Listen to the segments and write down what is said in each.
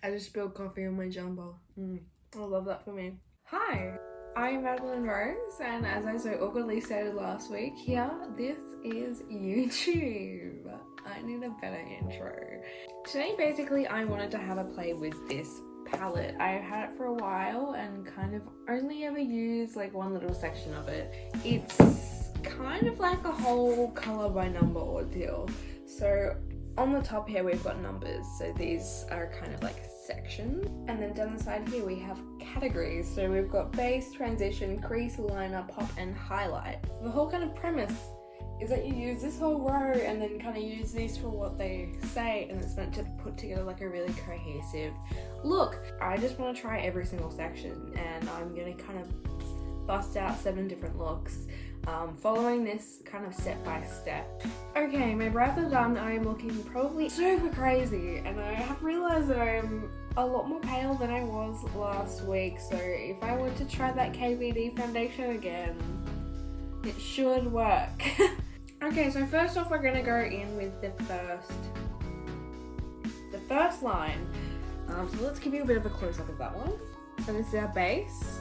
I just spilled coffee on my jumper. I love that for me. Hi, I'm Madeline Rose, and as I so awkwardly stated last week, this is YouTube. I need a better intro. Today, basically, I wanted to have a play with this palette. I've had it for a while and kind of only ever used like one little section of it. It's kind of like a whole color by number ordeal. So on the top here we've got numbers, so these are kind of like sections, and then down the side here we have categories. So we've got base, transition, crease, liner, pop, and highlight. The whole kind of premise is that you use this whole row and then kind of use these for what they say, and it's meant to put together like a really cohesive look. I just want to try every single section, and I'm gonna kind of bust out 7 different looks, following this kind of step by step. Okay, my brows are done. I am looking probably super crazy, and I have realized that I'm a lot more pale than I was last week, so if I were to try that KVD foundation again, it should work. Okay, so first off we're gonna go in with the first line. So let's give you a bit of a close-up of that one. So this is our base,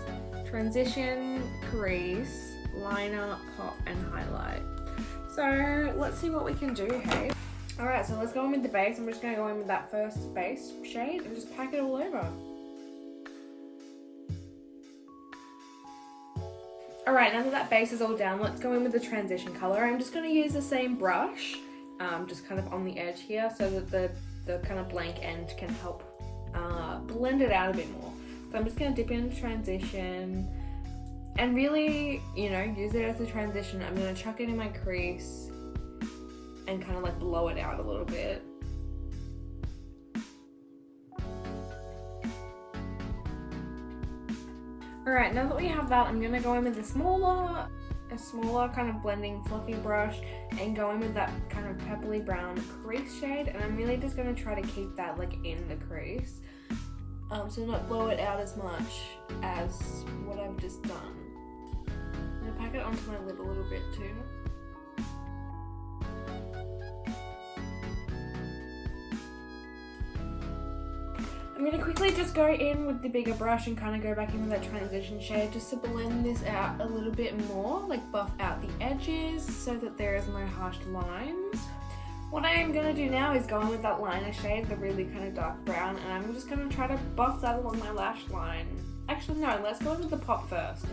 transition, crease, liner, pop, and highlight. So let's see what we can do, hey? Alright, so let's go in with the base. I'm just going to go in with that first base shade and just pack it all over. Alright, now that base is all down, let's go in with the transition colour. I'm just going to use the same brush, just kind of on the edge here, so that the kind of blank end can help blend it out a bit more. So I'm just going to dip into transition and really, use it as a transition. I'm going to chuck it in my crease and kind of like blow it out a little bit. Alright, now that we have that, I'm going to go in with a smaller kind of blending fluffy brush and go in with that kind of purpley brown crease shade, and I'm really just going to try to keep that like in the crease, so not blow it out as much as what I've just done. I'm going to pack it onto my lid a little bit too. I'm going to quickly just go in with the bigger brush and kind of go back in with that transition shade just to blend this out a little bit more, like buff out the edges so that there is no harsh lines. What I am going to do now is go in with that liner shade, the really kind of dark brown, and I'm just going to try to buff that along my lash line. Actually no, let's go in with the pop first.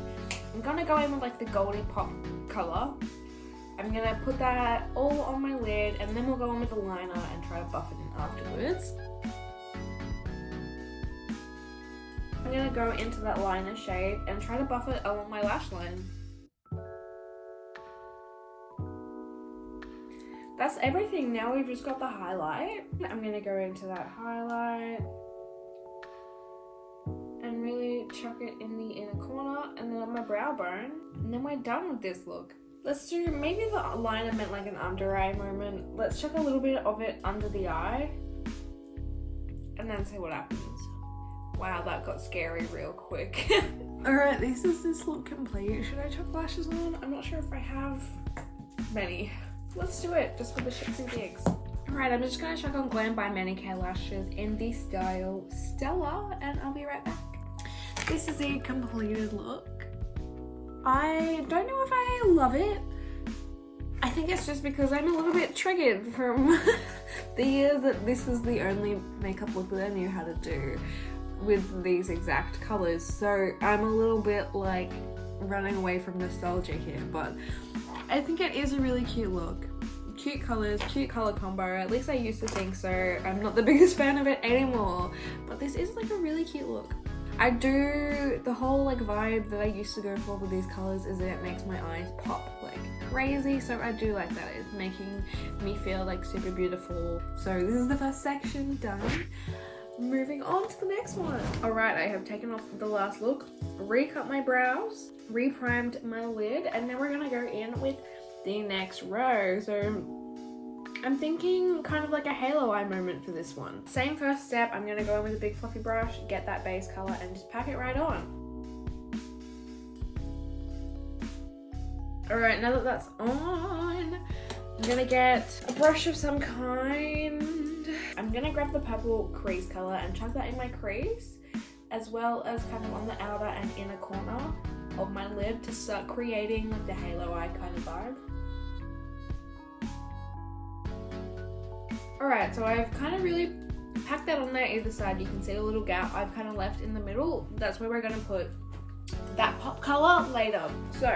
I'm going to go in with like the goldy pop colour. I'm going to put that all on my lid, and then we'll go in with the liner and try to buff it in afterwards. I'm going to go into that liner shade and try to buff it along my lash line. That's everything. Now we've just got the highlight. I'm going to go into that highlight and really chuck it in the inner corner and then on my brow bone, and then we're done with this look. Let's do, maybe the liner meant like an under eye moment. Let's chuck a little bit of it under the eye and then see what happens. Wow, that got scary real quick. Alright, this is this look complete. Should I chuck lashes on? I'm not sure if I have many. Let's do it, just for the shits and gigs. Alright, I'm just going to chuck on Glam by Manicare lashes in the style Stella, and I'll be right back. This is a completed look. I don't know if I love it. I think it's just because I'm a little bit triggered from the years that this was the only makeup look that I knew how to do with these exact colours, so I'm a little bit like running away from nostalgia here, but I think it is a really cute look. Cute colours, cute colour combo, at least I used to think so. I'm not the biggest fan of it anymore, but this is like a really cute look. I do, the whole like vibe that I used to go for with these colours is that it makes my eyes pop like crazy, so I do like that. It's making me feel like super beautiful. So this is the first section done. Moving on to the next one. Alright, I have taken off the last look, recut my brows, reprimed my lid, and now we're going to go in with the next row. So I'm thinking kind of like a halo eye moment for this one. Same first step, I'm going to go in with a big fluffy brush, get that base colour, and just pack it right on. Alright, now that that's on, I'm going to get a brush of some kind. I'm gonna grab the purple crease color and chuck that in my crease, as well as kind of on the outer and inner corner of my lid to start creating like the halo eye kind of vibe. Alright, so I've kind of really packed that on there either side. You can see a little gap I've kind of left in the middle. That's where we're going to put that pop color later. So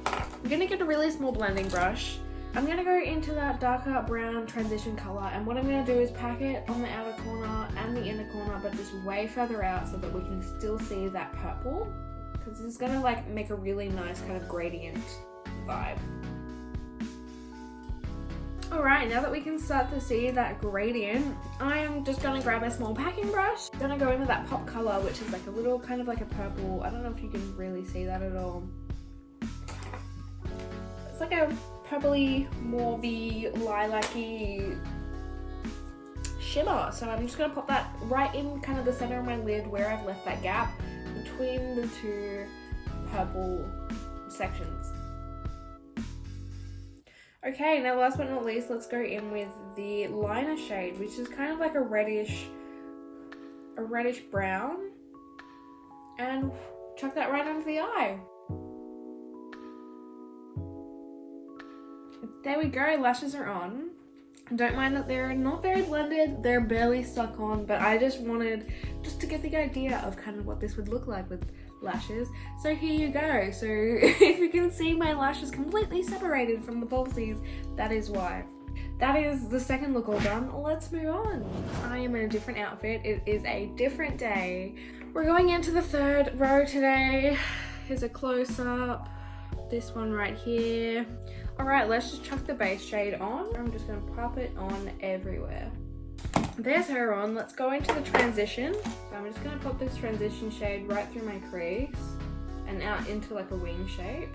I'm going to get a really small blending brush. I'm going to go into that darker brown transition color, and what I'm going to do is pack it on the outer corner and the inner corner, but just way further out so that we can still see that purple, because this is going to like make a really nice kind of gradient vibe. Alright, now that we can start to see that gradient, I am just going to grab a small packing brush. I'm going to go in with that pop color, which is like a little kind of like a purple. I don't know if you can really see that at all. It's like a purpley, mauvey, lilac-y shimmer. So I'm just going to pop that right in kind of the center of my lid where I've left that gap between the two purple sections. Okay, now last but not least, let's go in with the liner shade, which is kind of like a reddish brown, and chuck that right under the eye. There we go, lashes are on. Don't mind that they're not very blended, they're barely stuck on, but I just wanted to get the idea of kind of what this would look like with lashes. So here you go. So if you can see my lashes completely separated from the falsies, that is why. That is the second look all done. Let's move on. I am in a different outfit. It is a different day. We're going into the third row today. Here's a close-up. This one right here. Alright, let's just chuck the base shade on. I'm just going to pop it on everywhere. There's her on. Let's go into the transition. So I'm just going to pop this transition shade right through my crease and out into like a wing shape.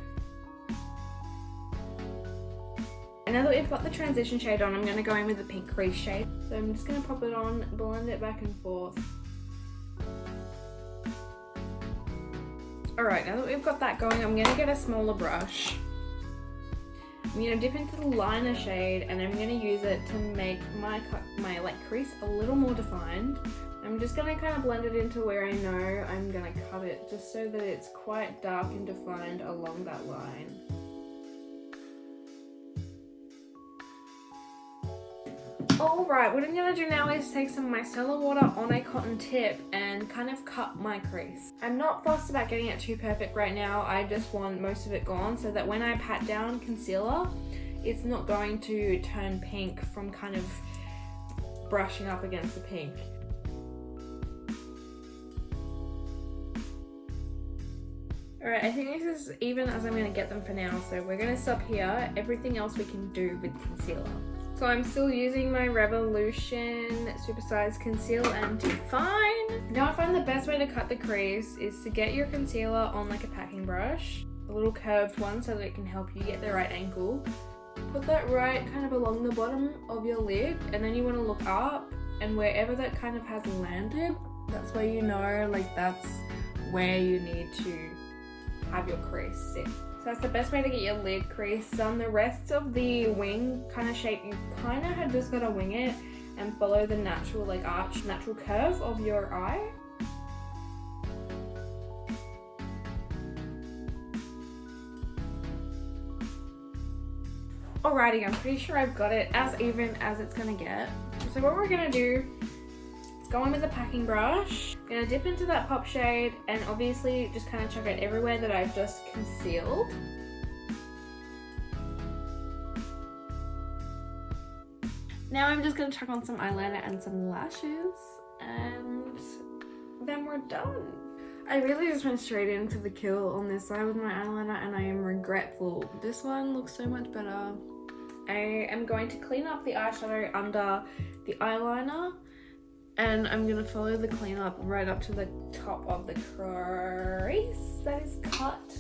And now that we've got the transition shade on, I'm going to go in with the pink crease shade. So I'm just going to pop it on, blend it back and forth. Alright, now that we've got that going, I'm going to get a smaller brush. I'm going to dip into the liner shade and I'm going to use it to make my like crease a little more defined. I'm just going to kind of blend it into where I know I'm going to cut it, just so that it's quite dark and defined along that line. Alright, what I'm going to do now is take some micellar water on a cotton tip and kind of cut my crease. I'm not fussed about getting it too perfect right now. I just want most of it gone so that when I pat down concealer, it's not going to turn pink from kind of brushing up against the pink. Alright, I think this is even as I'm going to get them for now, so we're going to stop here. Everything else we can do with concealer. So I'm still using my Revolution Supersize Conceal and Define. Now I find the best way to cut the crease is to get your concealer on like a packing brush, a little curved one so that it can help you get the right angle. Put that right kind of along the bottom of your lid, and then you want to look up, and wherever that kind of has landed, that's where you know like that's where you need to have your crease sit. So that's the best way to get your lid crease done. The rest of the wing kind of shape, you kind of have just got to wing it and follow the natural like arch, natural curve of your eye. Alrighty, I'm pretty sure I've got it as even as it's gonna get. So what we're gonna do is go in with a packing brush. I'm gonna dip into that pop shade and obviously just kind of chuck it everywhere that I've just concealed. Now I'm just gonna chuck on some eyeliner and some lashes, and then we're done. I really just went straight into the kill on this side with my eyeliner, and I am regretful. This one looks so much better. I am going to clean up the eyeshadow under the eyeliner, and I'm going to follow the cleanup right up to the top of the crease that is cut.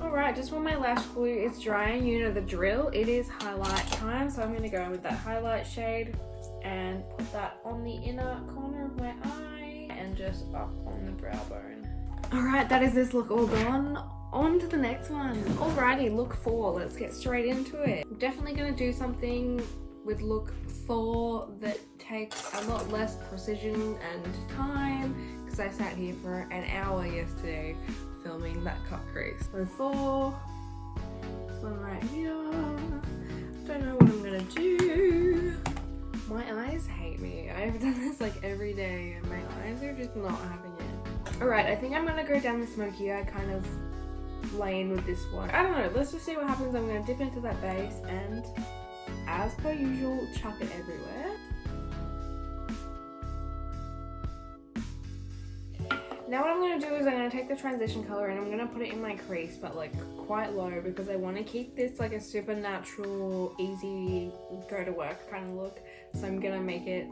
Alright, just when my lash glue is drying, you know the drill, it is highlight time, so I'm going to go in with that highlight shade and put that on the inner corner of my eye and just up on the brow bone. Alright, that is this look all done. On to the next one. Alrighty, look 4. Let's get straight into it. I'm definitely gonna do something with look 4 that takes a lot less precision and time, because I sat here for an hour yesterday filming that cut crease. So 4, this one right here. Don't know what I'm gonna do. My eyes hate me. I've done this like every day and my eyes are just not having it. Alright, I think I'm gonna go down the smoky eye kind of lane with this one. I don't know, let's just see what happens. I'm gonna dip into that base and, as per usual, chuck it everywhere. Now what I'm going to do is I'm going to take the transition colour and I'm going to put it in my crease, but like quite low, because I want to keep this like a super natural, easy, go to work kind of look. So I'm going to make it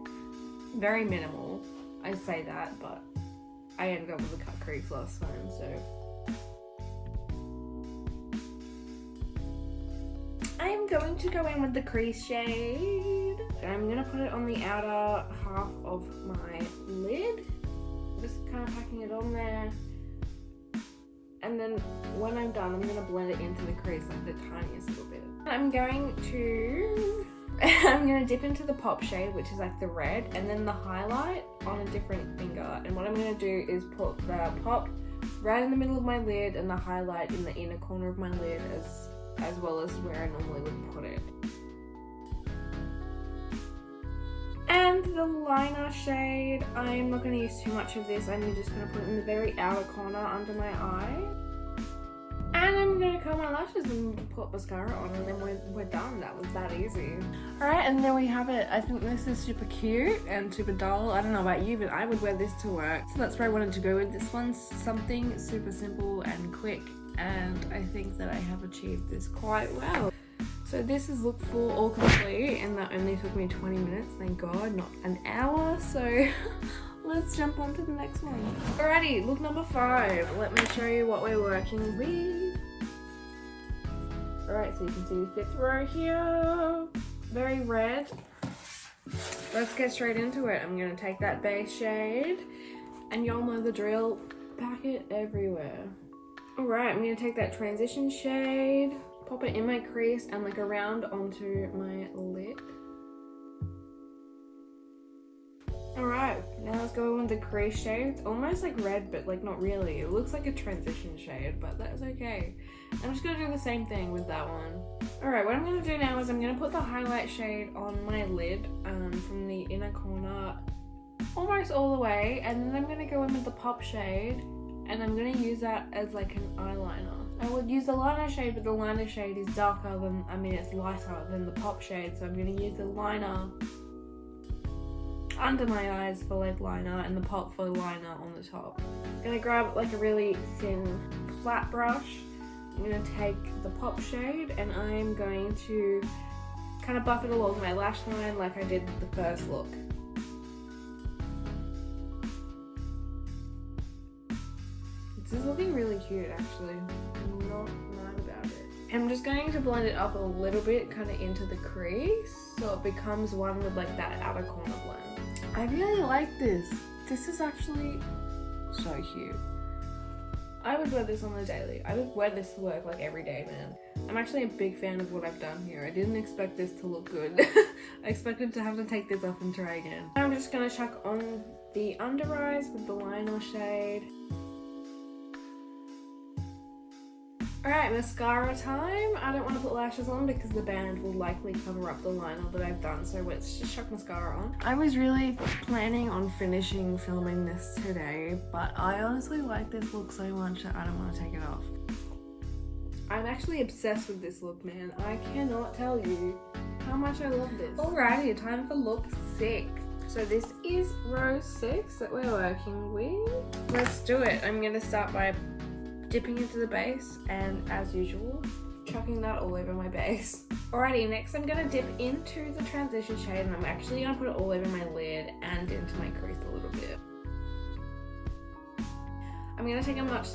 very minimal. I say that, but I ended up with a cut crease last time, so. I am going to go in with the crease shade. I'm going to put it on the outer half of my lid. Just kind of packing it on there, and then when I'm done I'm going to blend it into the crease like the tiniest little bit. I'm going to dip into the pop shade, which is like the red, and then the highlight on a different finger, and what I'm going to do is put the pop right in the middle of my lid and the highlight in the inner corner of my lid as well as where I normally would put it. And the liner shade, I'm not going to use too much of this. I'm just going to put it in the very outer corner under my eye. And I'm going to curl my lashes and put mascara on, and then we're done. That was that easy. Alright, and there we have it. I think this is super cute and super dull. I don't know about you, but I would wear this to work. So that's where I wanted to go with this one. Something super simple and quick. And I think that I have achieved this quite well. So this is look 4 all complete, and that only took me 20 minutes, thank God, not an hour. So let's jump on to the next one. Alrighty, look number 5. Let me show you what we're working with. Alright, so you can see the 5th row here, very red. Let's get straight into it. I'm gonna take that base shade, and y'all know the drill, pack it everywhere. Alright, I'm gonna take that transition shade, pop it in my crease and like around onto my lid. Alright, now let's go in with the crease shade. It's almost like red, but like not really. It looks like a transition shade, but that's okay. I'm just gonna do the same thing with that one. Alright, what I'm gonna do now is I'm gonna put the highlight shade on my lid from the inner corner almost all the way, and then I'm gonna go in with the pop shade and I'm gonna use that as like an eyeliner. I would use the liner shade, but the liner shade is darker than, it's lighter than the pop shade, so I'm going to use the liner under my eyes for like liner and the pop for liner on the top. I'm going to grab like a really thin flat brush. I'm going to take the pop shade and I'm going to kind of buff it along my lash line like I did with the first look. This is looking really cute actually. I'm not mad about it. I'm just going to blend it up a little bit kind of into the crease so it becomes one with like that outer corner blend. I really like this. This is actually so cute. I would wear this on the daily. I would wear this to work like every day, man. I'm actually a big fan of what I've done here. I didn't expect this to look good. I expected to have to take this off and try again. I'm just going to chuck on the under eyes with the liner shade. Alright, mascara time. I don't want to put lashes on because the band will likely cover up the liner that I've done, so let's just chuck mascara on. I was really planning on finishing filming this today, but I honestly like this look so much that I don't want to take it off. I'm actually obsessed with this look, man. I cannot tell you how much I love this. Alrighty, time for look 6. So this is row 6 that we're working with. Let's do it. I'm going to start by dipping into the base and, as usual, chucking that all over my base. Alrighty, next I'm going to dip into the transition shade and I'm actually going to put it all over my lid and into my crease a little bit. I'm going to take a much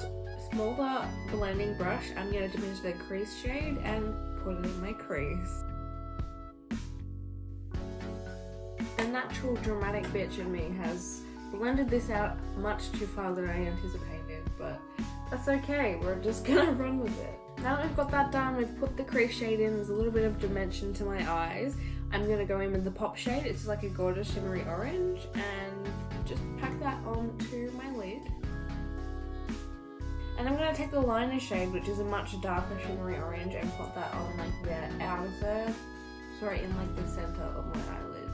smaller blending brush. I'm going to dip into the crease shade and put it in my crease. The natural dramatic bitch in me has blended this out much too far than I anticipated, but That's okay, we're just gonna run with it. Now that we've got that done, we've put the crease shade in, there's a little bit of dimension to my eyes. I'm gonna go in with the pop shade, it's like a gorgeous shimmery orange, and just pack that onto my lid. And I'm gonna take the liner shade, which is a much darker shimmery orange, and put that on like the outer third, sorry, in like the center of my eyelid.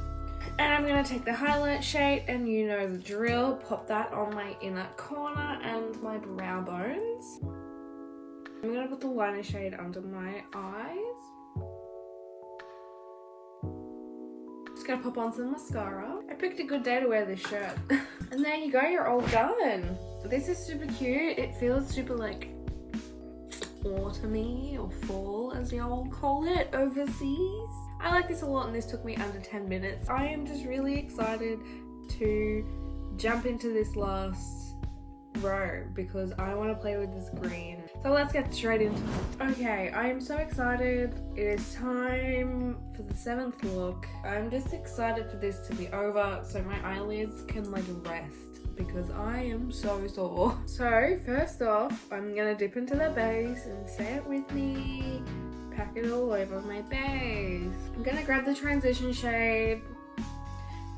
And I'm gonna take the highlight shade, and you know the drill, pop that on my inner corner and my brow bones. I'm gonna put the liner shade under my eyes. Just gonna pop on some mascara. I picked a good day to wear this shirt. And there you go, you're all done. This is super cute. It feels super like autumny or fall as y'all call it overseas. I like this a lot and this took me under 10 minutes. I am just really excited to jump into this last row because I want to play with this green. So let's get straight into it. Okay, I am so excited. It is time for the 7th look. I'm just excited for this to be over so my eyelids can like rest because I am so sore. So first off, I'm gonna dip into the base and say it with me. Pack it all over my base. I'm gonna grab the transition shade,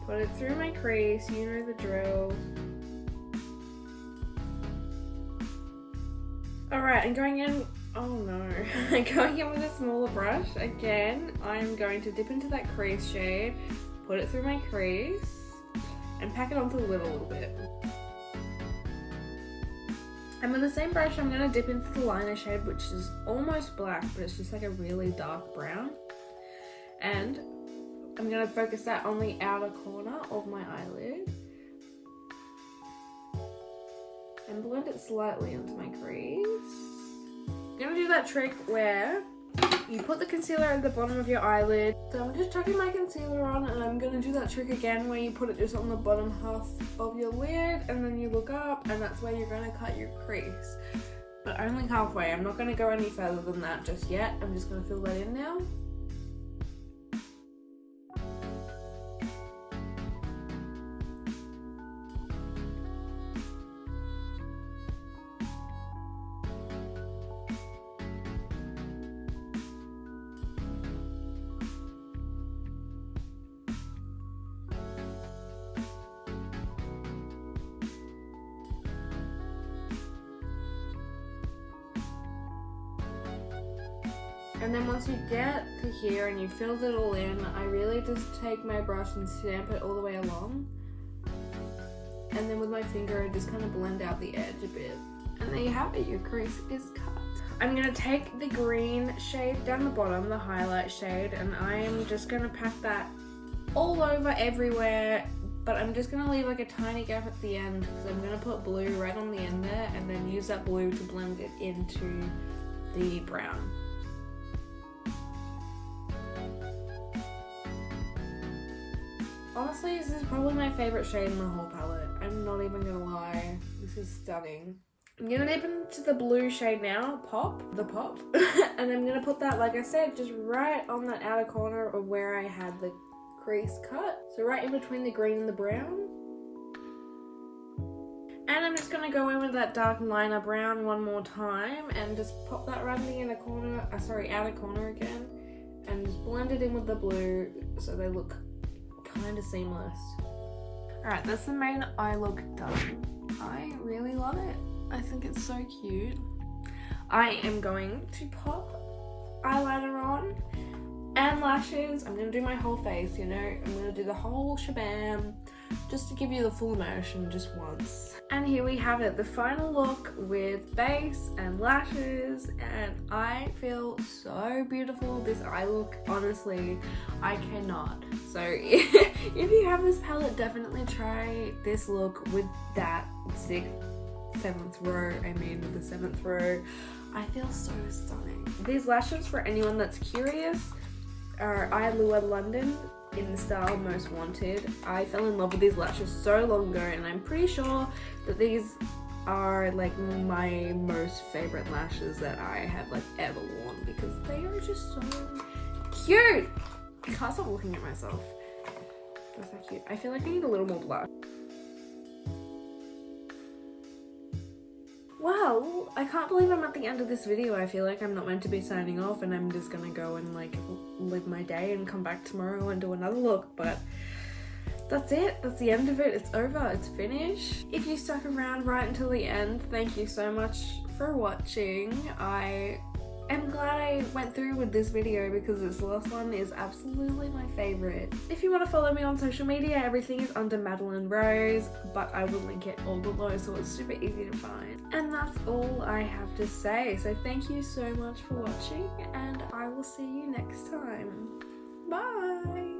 put it through my crease, you know the drill. Alright, I'm going in, oh no, I'm going in with a smaller brush. Again, I'm going to dip into that crease shade, put it through my crease, and pack it onto the lid a little bit. And with the same brush, I'm going to dip into the liner shade, which is almost black, but it's just like a really dark brown. And I'm going to focus that on the outer corner of my eyelid. And blend it slightly into my crease. I'm going to do that trick where you put the concealer at the bottom of your eyelid. So I'm just chucking my concealer on and I'm going to do that trick again where you put it just on the bottom half of your lid and then you look up and that's where you're going to cut your crease. But only halfway. I'm not going to go any further than that just yet. I'm just going to fill that in now. And then once you get to here and you filled it all in, I really just take my brush and stamp it all the way along. And then with my finger, I just kind of blend out the edge a bit. And there you have it, your crease is cut. I'm going to take the green shade down the bottom, the highlight shade, and I am just going to pack that all over everywhere. But I'm just going to leave like a tiny gap at the end because I'm going to put blue right on the end there and then use that blue to blend it into the brown. Honestly, this is probably my favorite shade in the whole palette. I'm not even gonna lie. This is stunning. I'm gonna dip into the blue shade now, Pop. And I'm gonna put that, like I said, just right on that outer corner of where I had the crease cut. So right in between the green and the brown. And I'm just gonna go in with that dark liner brown one more time and just pop that right in the inner corner, outer corner again. And just blend it in with the blue so they look kind of seamless. Alright, that's the main eye look done. I really love it. I think it's so cute. I am going to pop eyeliner on and lashes. I'm going to do my whole face, you know. I'm going to do the whole shabam just to give you the full immersion just once. And here we have it, the final look with base and lashes, and I feel so beautiful. This eye look, honestly, I cannot. So if you have this palette, definitely try this look with that 7th row, with the 7th row. I feel so stunning. These lashes, for anyone that's curious, are Allure London in the style Most Wanted. I fell in love with these lashes so long ago, and I'm pretty sure that these are like my most favorite lashes that I have like ever worn because they are just so cute. I can't stop looking at myself. That's so cute. I feel like I need a little more blush. Well, I can't believe I'm at the end of this video. I feel like I'm not meant to be signing off and I'm just gonna go and like live my day and come back tomorrow and do another look, but that's it. That's the end of it. It's over. It's finished. If you stuck around right until the end, thank you so much for watching. I am glad I went through with this video because this last one is absolutely my favorite. If you want to follow me on social media, everything is under Madeline Rose, but I will link it all below so it's super easy to find. And that's all I have to say. So thank you so much for watching and I will see you next time. Bye!